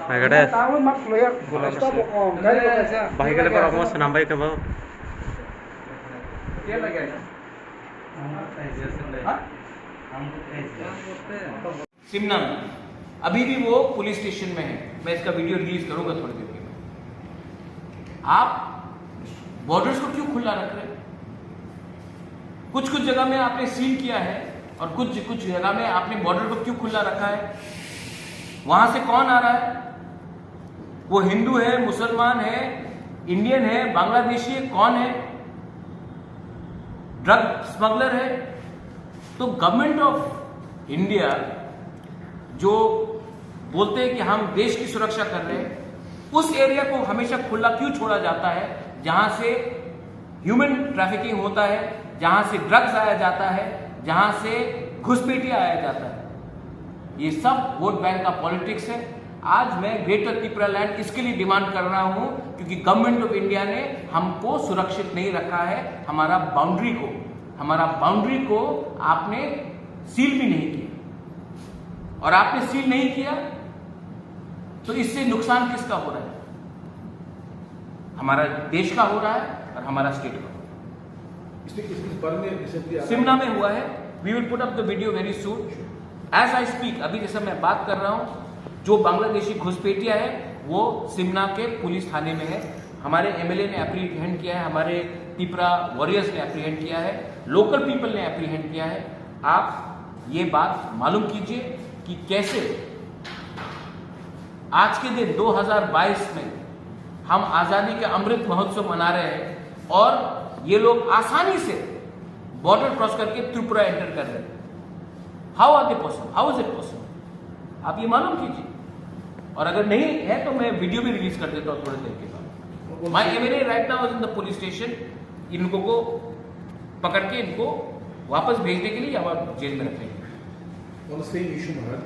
Magada bahi kali para mas nambai ke bawah. सिमना में अभी भी वो पुलिस स्टेशन में है। मैं इसका वीडियो रिलीज करूंगा थोड़ी देर में। आप बॉर्डर्स को क्यों खुला रख रहे हैं? कुछ कुछ जगह में आपने सील किया है और कुछ कुछ जगह में आपने बॉर्डर को क्यों खुला रखा है? वहां से कौन आ रहा है? वो हिंदू है, मुसलमान है, इंडियन है, बांग्लादेशी है, कौन है? ड्रग स्मगलर है। तो गवर्नमेंट ऑफ इंडिया जो बोलते हैं कि हम देश की सुरक्षा कर रहे हैं, उस एरिया को हमेशा खुला क्यों छोड़ा जाता है जहां से ह्यूमन ट्रैफिकिंग होता है, जहां से ड्रग्स आया जाता है, जहां से घुसपैठिया आया जाता है? ये सब वोट बैंक का पॉलिटिक्स है। आज मैं ग्रेटर त्रिपुरा लैंड इसके लिए डिमांड कर रहा हूं क्योंकि गवर्नमेंट ऑफ इंडिया ने हमको सुरक्षित नहीं रखा है। हमारा बाउंड्री को आपने सील भी नहीं किया, और आपने सील नहीं किया तो इससे नुकसान किसका हो रहा है? हमारा देश का हो रहा है और हमारा स्टेट का हो रहा है। सिमना में हुआ है। We will put up the video very soon as I speak. अभी जैसे मैं बात कर रहा हूं, जो बांग्लादेशी घुसपैठिया है वो सिमना के पुलिस थाने में है। हमारे एमएलए ने एप्रीहेंड किया है, हमारे त्रिपुरा वॉरियर्स ने एप्रीहेंड किया है, लोकल पीपल ने एप्रीहेंड किया है। आप ये बात मालूम कीजिए कि कैसे आज के दिन 2022 में हम आजादी के अमृत महोत्सव मना रहे हैं और ये लोग आसानी से बॉर्डर क्रॉस करके त्रिपुरा एंटर कर रहे हैं। How are they possible? How is it possible? आप ये मालूम कीजिए। और अगर नहीं है तो मैं वीडियो भी रिलीज कर देता हूं थोड़ी देर के बाद। My MLA right now is in the police station. इनको को पकड़ के इनको वापस भेजने के लिए या जेल में रखेंगे। On the same issue, Maharaj,